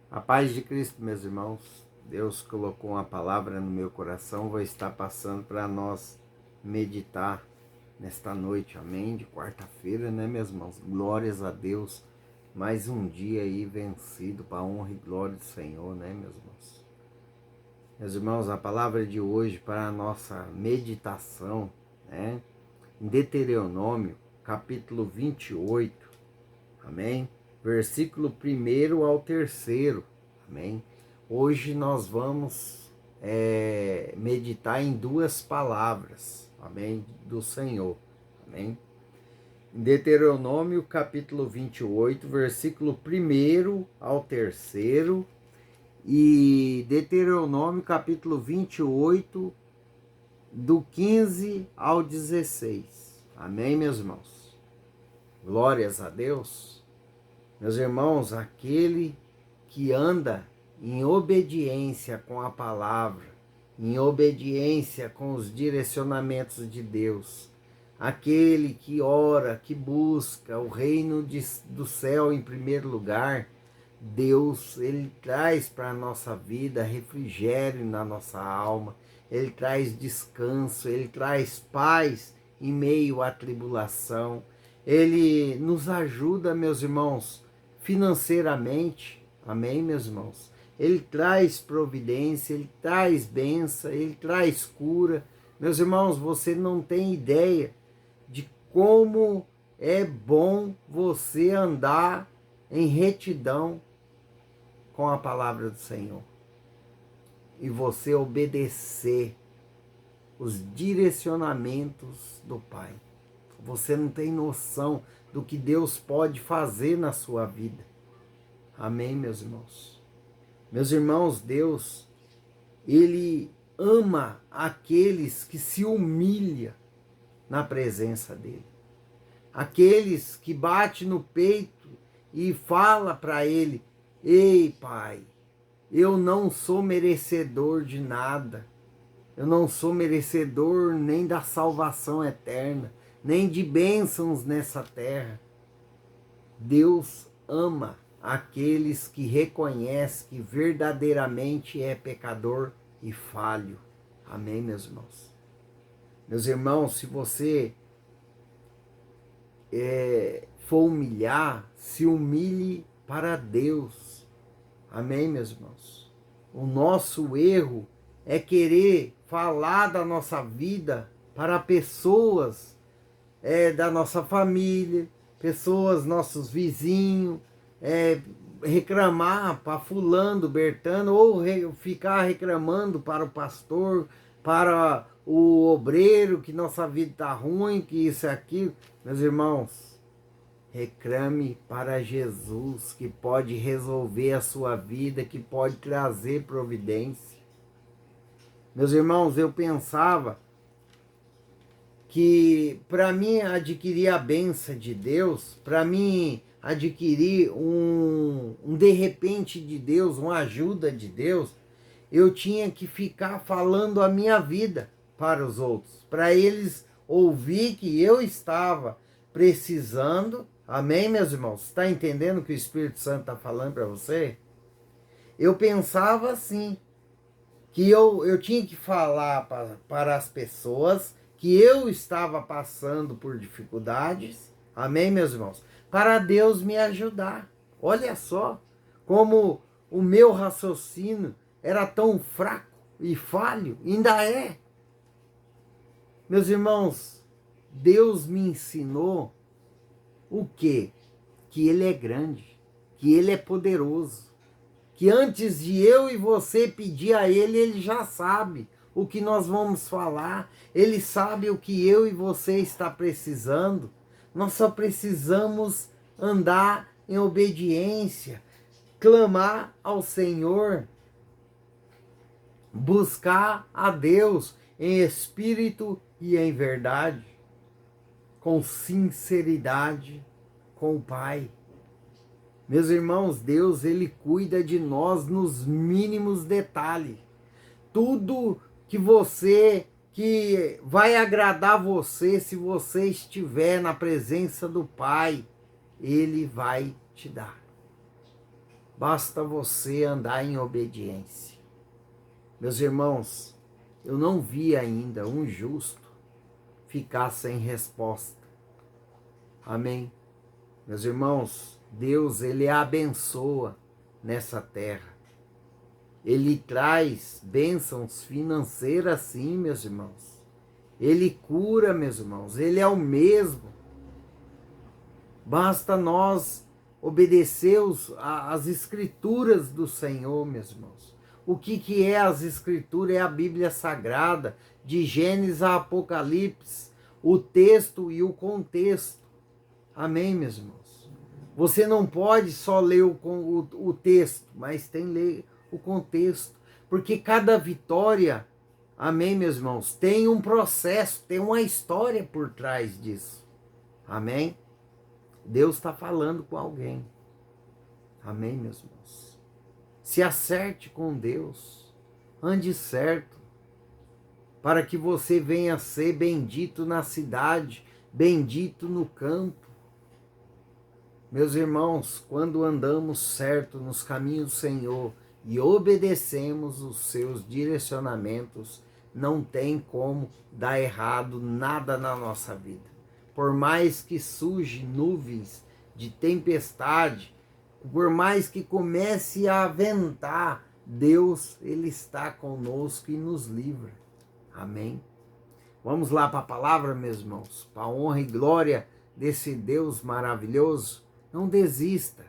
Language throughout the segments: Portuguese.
A paz de Cristo, meus irmãos. Deus colocou uma palavra no meu coração, vou estar passando para nós meditar nesta noite, amém? De quarta-feira, né, meus irmãos? Glórias a Deus. Mais um dia aí vencido para a honra e glória do Senhor, né, meus irmãos? Meus irmãos, a palavra de hoje para a nossa meditação, né? Em Deuteronômio, capítulo 28, amém? Versículo 1 ao 3, amém? Hoje nós vamos meditar em duas palavras, amém? Do Senhor, amém? Em Deuteronômio, capítulo 28, versículo 1 ao 3, e Deuteronômio, capítulo 28, do 15 ao 16, amém, meus irmãos? Glórias a Deus. Meus irmãos, aquele que anda em obediência com a palavra, em obediência com os direcionamentos de Deus, aquele que ora, que busca o reino do céu em primeiro lugar, Deus, ele traz para a nossa vida refrigério na nossa alma, ele traz descanso, ele traz paz em meio à tribulação, ele nos ajuda, meus irmãos, financeiramente, amém, meus irmãos? Ele traz providência, ele traz bênção, ele traz cura. Meus irmãos, você não tem ideia de como é bom você andar em retidão com a palavra do Senhor e você obedecer os direcionamentos do Pai. Você não tem noção do que Deus pode fazer na sua vida. Amém, meus irmãos? Meus irmãos, Deus, ele ama aqueles que se humilham na presença dele. Aqueles que batem no peito e fala para ele: ei, Pai, eu não sou merecedor de nada. Eu não sou merecedor nem da salvação eterna, nem de bênçãos nessa terra. Deus ama aqueles que reconhecem que verdadeiramente é pecador e falho. Amém, meus irmãos? Meus irmãos, se você for humilhar, se humilhe para Deus. Amém, meus irmãos? O nosso erro é querer falar da nossa vida para pessoas da nossa família, pessoas, nossos vizinhos, reclamar para fulano, Bertano, ou ficar reclamando para o pastor, para o obreiro, que nossa vida está ruim, que isso e aquilo. Meus irmãos, reclame para Jesus, que pode resolver a sua vida, que pode trazer providência. Meus irmãos, eu pensava que para mim adquirir a bênção de Deus, para mim adquirir um de repente de Deus, uma ajuda de Deus, eu tinha que ficar falando a minha vida para os outros, para eles ouvir que eu estava precisando. Amém, meus irmãos? Está entendendo o que o Espírito Santo está falando para você? Eu pensava assim, que eu tinha que falar para as pessoas que eu estava passando por dificuldades, amém, meus irmãos? Para Deus me ajudar. Olha só como o meu raciocínio era tão fraco e falho, ainda é. Meus irmãos, Deus me ensinou o quê? Que Ele é grande, que Ele é poderoso, que antes de eu e você pedir a Ele, Ele já sabe o que nós vamos falar, Ele sabe o que eu e você está precisando. Nós só precisamos andar em obediência, clamar ao Senhor, buscar a Deus em espírito e em verdade, com sinceridade com o Pai. Meus irmãos, Deus, Ele cuida de nós nos mínimos detalhes. Tudo que vai agradar você, se você estiver na presença do Pai, Ele vai te dar. Basta você andar em obediência. Meus irmãos, eu não vi ainda um justo ficar sem resposta. Amém? Meus irmãos, Deus, Ele abençoa nessa terra. Ele traz bênçãos financeiras sim, meus irmãos. Ele cura, meus irmãos. Ele é o mesmo. Basta nós obedecer as escrituras do Senhor, meus irmãos. O que é as escrituras? É a Bíblia Sagrada, de Gênesis a Apocalipse, o texto e o contexto. Amém, meus irmãos? Você não pode só ler o texto, mas tem que ler o contexto. Porque cada vitória, amém, meus irmãos, tem um processo, tem uma história por trás disso. Amém? Deus está falando com alguém. Amém, meus irmãos? Se acerte com Deus. Ande certo. Para que você venha a ser bendito na cidade, bendito no campo. Meus irmãos, quando andamos certo nos caminhos do Senhor e obedecemos os seus direcionamentos, não tem como dar errado nada na nossa vida. Por mais que surge nuvens de tempestade, por mais que comece a ventar, Deus, Ele está conosco e nos livra. Amém? Vamos lá para a palavra, meus irmãos, para a honra e glória desse Deus maravilhoso. Não desista,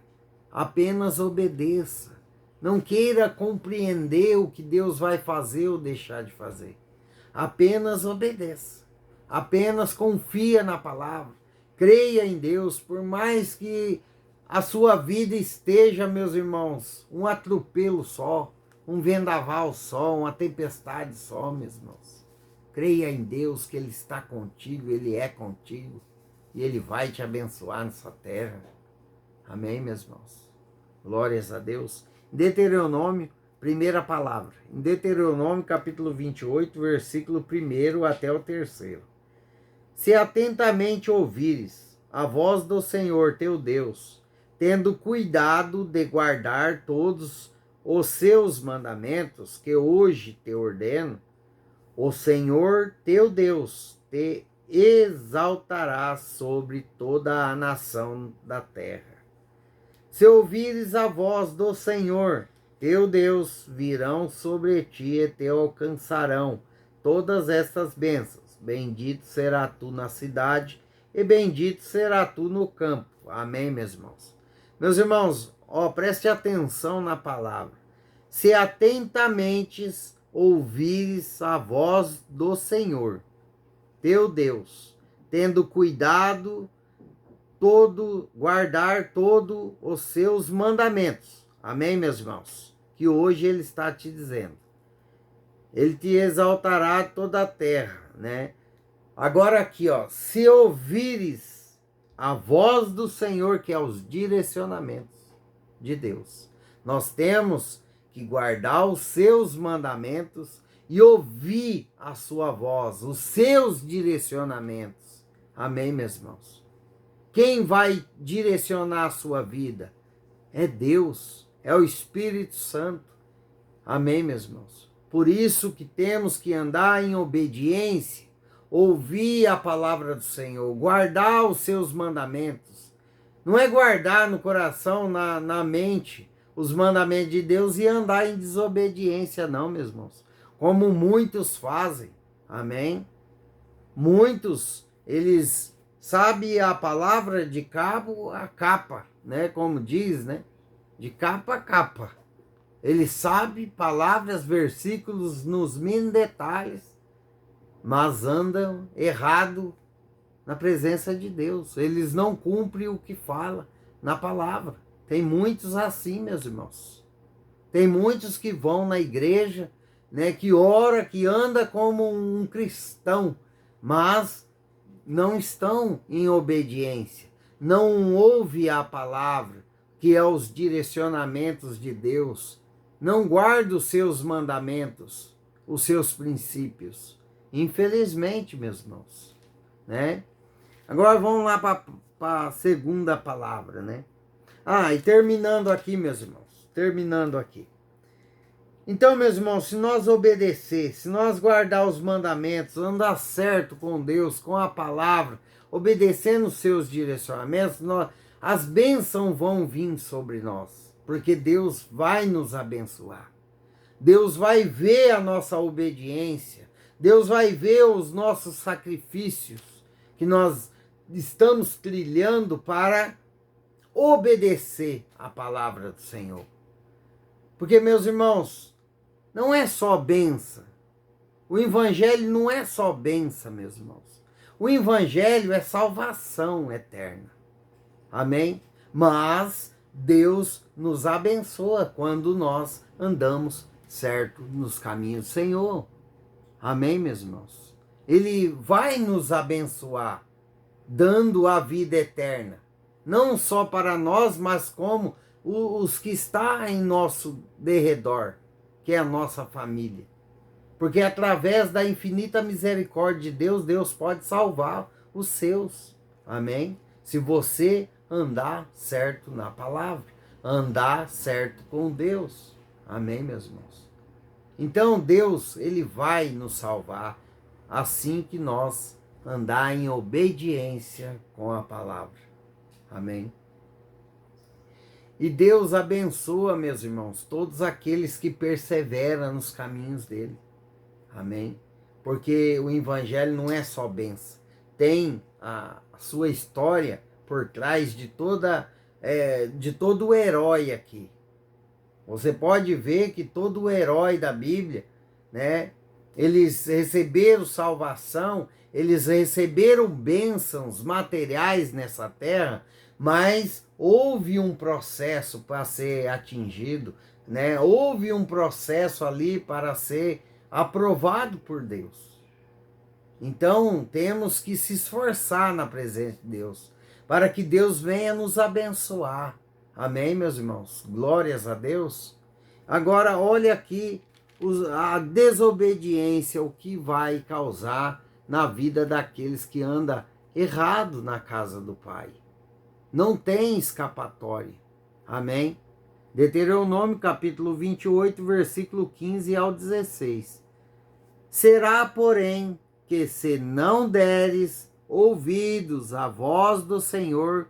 apenas obedeça. Não queira compreender o que Deus vai fazer ou deixar de fazer. Apenas obedeça. Apenas confia na palavra. Creia em Deus, por mais que a sua vida esteja, meus irmãos, um atropelo só, um vendaval só, uma tempestade só, meus irmãos. Creia em Deus que Ele está contigo, Ele é contigo e Ele vai te abençoar nessa terra. Amém, meus irmãos? Glórias a Deus. Deuteronômio, primeira palavra. Em Deuteronômio, capítulo 28, versículo 1 até o 3. Se atentamente ouvires a voz do Senhor teu Deus, tendo cuidado de guardar todos os seus mandamentos que hoje te ordeno, o Senhor teu Deus te exaltará sobre toda a nação da terra. Se ouvires a voz do Senhor teu Deus, virão sobre ti e te alcançarão todas estas bênçãos. Bendito será tu na cidade e bendito será tu no campo. Amém, meus irmãos? Meus irmãos, preste atenção na palavra. Se atentamente ouvires a voz do Senhor, teu Deus, tendo cuidado guardar todos os seus mandamentos. Amém, meus irmãos? Que hoje Ele está te dizendo. Ele te exaltará toda a terra, né? Agora aqui, se ouvires a voz do Senhor, que é os direcionamentos de Deus. Nós temos que guardar os seus mandamentos e ouvir a sua voz, os seus direcionamentos. Amém, meus irmãos? Quem vai direcionar a sua vida? É Deus, é o Espírito Santo. Amém, meus irmãos? Por isso que temos que andar em obediência, ouvir a palavra do Senhor, guardar os seus mandamentos. Não é guardar no coração, na mente, os mandamentos de Deus e andar em desobediência, não, meus irmãos. Como muitos fazem. Amém? Muitos, eles sabem a palavra de cabo a capa, né? Como diz, né? De capa a capa. Ele sabe palavras, versículos nos mínimos detalhes, mas andam errado na presença de Deus. Eles não cumprem o que fala na palavra. Tem muitos assim, meus irmãos. Tem muitos que vão na igreja, né, que ora, que anda como um cristão, mas não estão em obediência. Não ouve a palavra, que é os direcionamentos de Deus. Não guarda os seus mandamentos, os seus princípios. Infelizmente, meus irmãos, né? Agora vamos lá para a segunda palavra, né? E terminando aqui, meus irmãos. terminando aqui. Então, meus irmãos, se nós obedecer, se nós guardar os mandamentos, andar certo com Deus, com a palavra, obedecendo os seus direcionamentos, as bênçãos vão vir sobre nós, porque Deus vai nos abençoar. Deus vai ver a nossa obediência, Deus vai ver os nossos sacrifícios que nós estamos trilhando para obedecer a palavra do Senhor. Porque, meus irmãos, não é só bênção. O evangelho não é só bênção, meus irmãos. O evangelho é salvação eterna. Amém? Mas Deus nos abençoa quando nós andamos certo nos caminhos do Senhor. Amém, meus irmãos? Ele vai nos abençoar, dando a vida eterna. Não só para nós, mas como os que estão em nosso derredor, que é a nossa família. Porque através da infinita misericórdia de Deus, Deus pode salvar os seus. Amém? Se você andar certo na palavra, andar certo com Deus. Amém, meus irmãos? Então Deus, Ele vai nos salvar assim que nós andar em obediência com a palavra. Amém? E Deus abençoa, meus irmãos, todos aqueles que perseveram nos caminhos dele. Amém? Porque o evangelho não é só bênção. Tem a sua história por trás de todo o herói aqui. Você pode ver que todo o herói da Bíblia, né? Eles receberam salvação, eles receberam bênçãos materiais nessa terra, mas houve um processo para ser atingido, né? Houve um processo ali para ser aprovado por Deus. Então, temos que se esforçar na presença de Deus, para que Deus venha nos abençoar. Amém, meus irmãos? Glórias a Deus. Agora, olha aqui a desobediência, o que vai causar na vida daqueles que andam errado na casa do Pai. Não tem escapatória. Amém? Deuteronômio capítulo 28, versículo 15 ao 16. Será, porém, que se não deres ouvidos à voz do Senhor,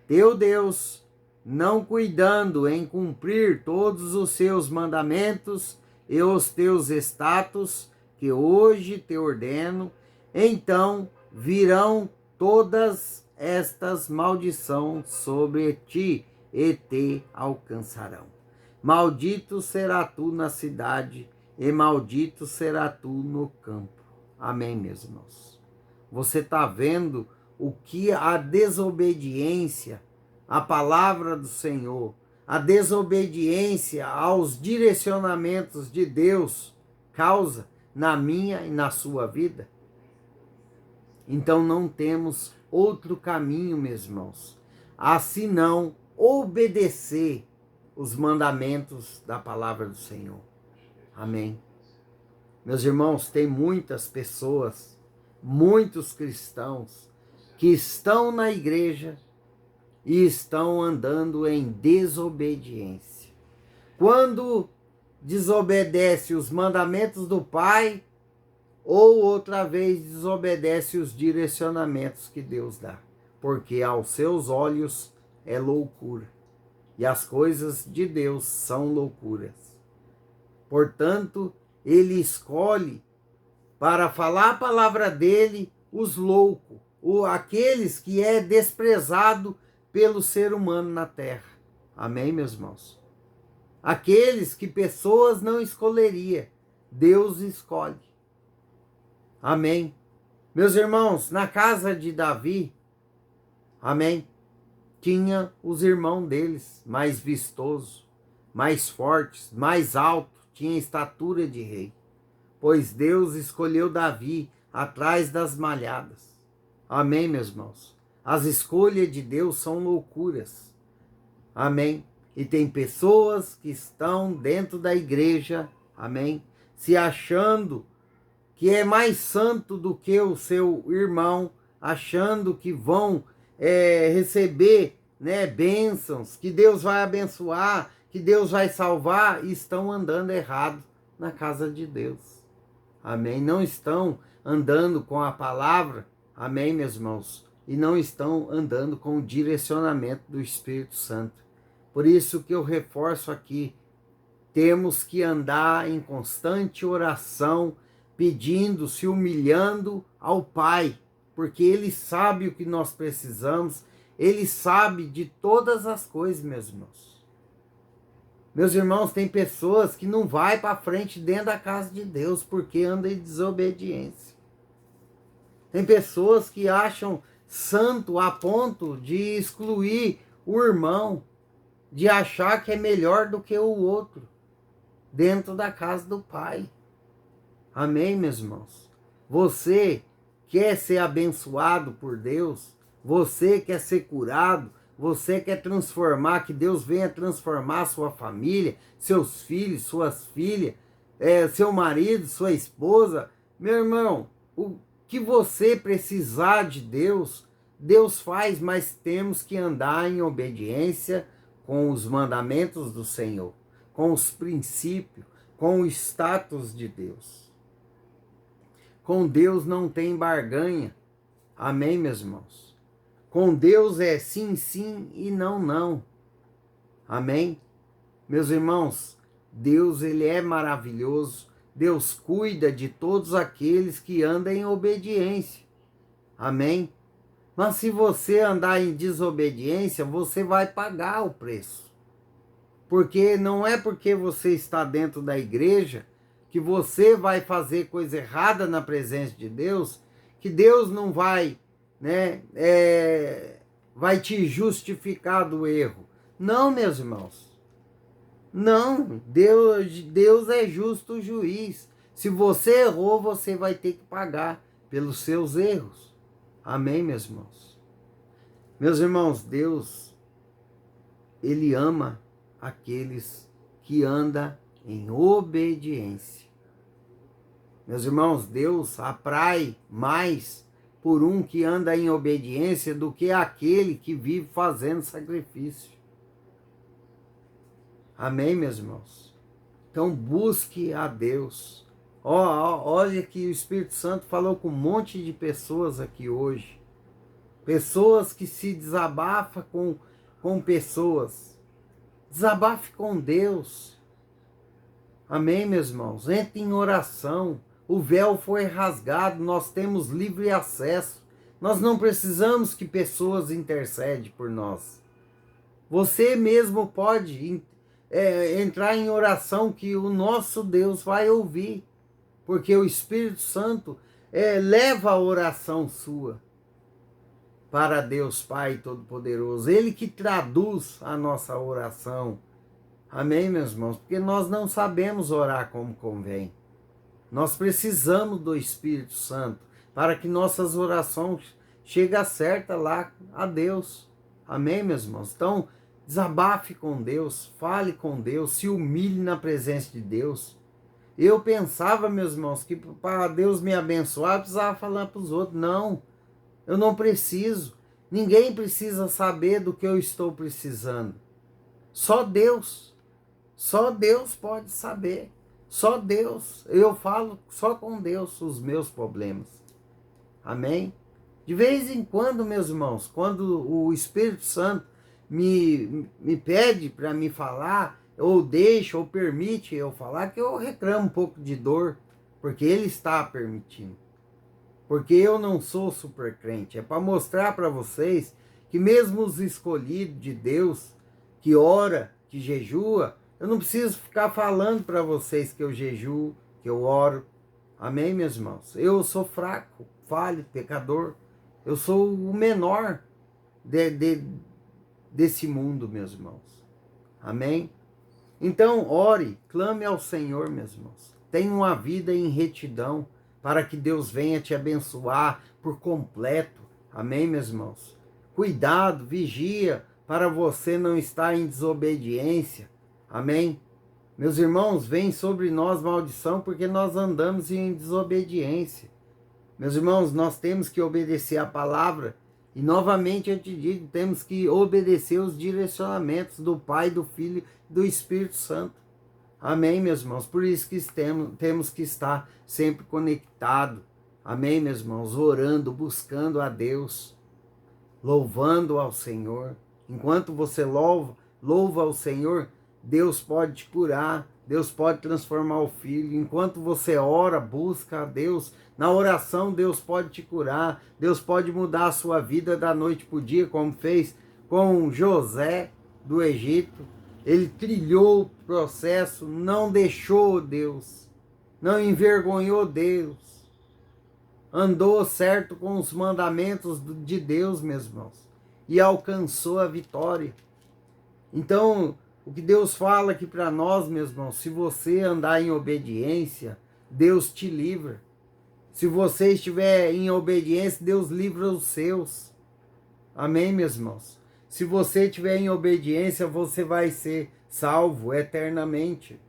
teu Deus, não cuidando em cumprir todos os seus mandamentos e os teus estatutos, que hoje te ordeno, então virão todas estas maldições sobre ti e te alcançarão. Maldito será tu na cidade e maldito será tu no campo. Amém, meus irmãos? Você está vendo o que a desobediência à palavra do Senhor, a desobediência aos direcionamentos de Deus causa na minha e na sua vida? Então não temos outro caminho, meus irmãos, a senão obedecer os mandamentos da palavra do Senhor. Amém? Meus irmãos, tem muitas pessoas, muitos cristãos que estão na igreja e estão andando em desobediência. Quando desobedece os mandamentos do Pai, ou outra vez desobedece os direcionamentos que Deus dá, porque aos seus olhos é loucura, e as coisas de Deus são loucuras. Portanto, ele escolhe para falar a palavra dele os loucos, aqueles que é desprezado pelo ser humano na terra. Amém, meus irmãos? Aqueles que pessoas não escolheria, Deus escolhe. Amém. Meus irmãos, na casa de Davi, amém, tinha os irmãos deles mais vistosos, mais fortes, mais altos, tinha estatura de rei, pois Deus escolheu Davi atrás das malhadas. Amém, meus irmãos? As escolhas de Deus são loucuras. Amém? E tem pessoas que estão dentro da igreja, amém, se achando que é mais santo do que o seu irmão, achando que vão receber, né, bênçãos, que Deus vai abençoar, que Deus vai salvar estão andando errado na casa de Deus. Amém? Não estão andando com a palavra, amém, meus irmãos? E não estão andando com o direcionamento do Espírito Santo. Por isso que eu reforço aqui, temos que andar em constante oração, pedindo, se humilhando ao Pai, porque Ele sabe o que nós precisamos, Ele sabe de todas as coisas, meus irmãos. Meus irmãos, tem pessoas que não vai para frente dentro da casa de Deus porque andam em desobediência. Tem pessoas que acham santo a ponto de excluir o irmão, de achar que é melhor do que o outro dentro da casa do Pai. Amém, meus irmãos? Você quer ser abençoado por Deus? Você quer ser curado? Você quer transformar, que Deus venha transformar a sua família, seus filhos, suas filhas, seu marido, sua esposa? Meu irmão, o que você precisar de Deus, Deus faz, mas temos que andar em obediência com os mandamentos do Senhor, com os princípios, com o status de Deus. Com Deus não tem barganha. Amém, meus irmãos? Com Deus é sim, sim e não, não. Amém? Meus irmãos, Deus, Ele é maravilhoso. Deus cuida de todos aqueles que andam em obediência. Amém? Mas se você andar em desobediência, você vai pagar o preço. Porque não é porque você está dentro da igreja que você vai fazer coisa errada na presença de Deus, que Deus não vai, vai te justificar do erro. Não, meus irmãos. Não, Deus é justo juiz. Se você errou, você vai ter que pagar pelos seus erros. Amém, meus irmãos? Meus irmãos, Deus, Ele ama aqueles que andam em obediência. Meus irmãos, Deus atrai mais por um que anda em obediência do que aquele que vive fazendo sacrifício. Amém, meus irmãos? Então busque a Deus. Olha que o Espírito Santo falou com um monte de pessoas aqui hoje. Pessoas que se desabafam com pessoas. Desabafe com Deus. Amém, meus irmãos? Entre em oração. O véu foi rasgado, nós temos livre acesso. Nós não precisamos que pessoas intercedem por nós. Você mesmo pode entrar em oração que o nosso Deus vai ouvir. Porque o Espírito Santo leva a oração sua para Deus Pai Todo-Poderoso. Ele que traduz a nossa oração. Amém, meus irmãos? Porque nós não sabemos orar como convém. Nós precisamos do Espírito Santo para que nossas orações cheguem certa lá a Deus. Amém, meus irmãos? Então, desabafe com Deus, fale com Deus, se humilhe na presença de Deus. Eu pensava, meus irmãos, que para Deus me abençoar, eu precisava falar para os outros. Não, eu não preciso. Ninguém precisa saber do que eu estou precisando. Só Deus pode saber. Só Deus. Eu falo só com Deus os meus problemas. Amém? De vez em quando, meus irmãos, quando o Espírito Santo me pede para me falar, ou deixa, ou permite eu falar, que eu reclamo um pouco de dor, porque Ele está permitindo. Porque eu não sou super crente. É para mostrar para vocês que mesmo os escolhidos de Deus, que ora, que jejua, eu não preciso ficar falando para vocês que eu jejuo, que eu oro. Amém, meus irmãos? Eu sou fraco, falho, pecador. Eu sou o menor desse mundo, meus irmãos. Amém? Então, ore, clame ao Senhor, meus irmãos. Tenha uma vida em retidão para que Deus venha te abençoar por completo. Amém, meus irmãos? Cuidado, vigia, para você não estar em desobediência. Amém? Meus irmãos, vem sobre nós maldição porque nós andamos em desobediência. Meus irmãos, nós temos que obedecer a palavra E novamente eu te digo, temos que obedecer os direcionamentos do Pai, do Filho e do Espírito Santo. Amém, meus irmãos? Por isso que temos que estar sempre conectados. Amém, meus irmãos? Orando, buscando a Deus, louvando ao Senhor. Enquanto você louva ao Senhor, Deus pode te curar, Deus pode transformar o filho. Enquanto você ora, busca a Deus, na oração Deus pode te curar, Deus pode mudar a sua vida da noite para o dia, como fez com José do Egito. Ele trilhou o processo, não deixou Deus, não envergonhou Deus, andou certo com os mandamentos de Deus, meus irmãos, e alcançou a vitória. Então, o que Deus fala aqui para nós, meus irmãos, se você andar em obediência, Deus te livra. Se você estiver em obediência, Deus livra os seus. Amém, meus irmãos? Se você estiver em obediência, você vai ser salvo eternamente.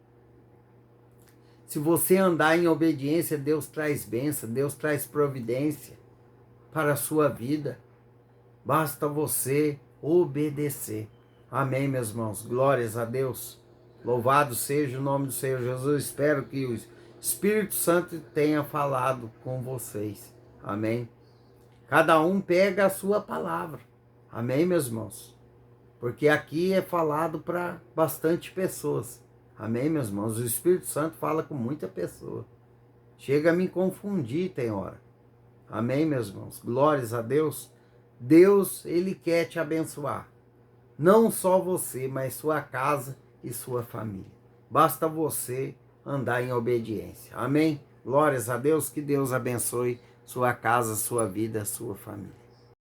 Se você andar em obediência, Deus traz bênção, Deus traz providência para a sua vida. Basta você obedecer. Amém, meus irmãos? Glórias a Deus. Louvado seja o nome do Senhor Jesus. Espero que o Espírito Santo tenha falado com vocês. Amém? Cada um pega a sua palavra. Amém, meus irmãos? Porque aqui é falado para bastante pessoas. Amém, meus irmãos? O Espírito Santo fala com muita pessoa. Chega a me confundir, tem hora. Amém, meus irmãos? Glórias a Deus. Deus, Ele quer te abençoar. Não só você, mas sua casa e sua família. Basta você andar em obediência. Amém? Glórias a Deus. Que Deus abençoe sua casa, sua vida, sua família.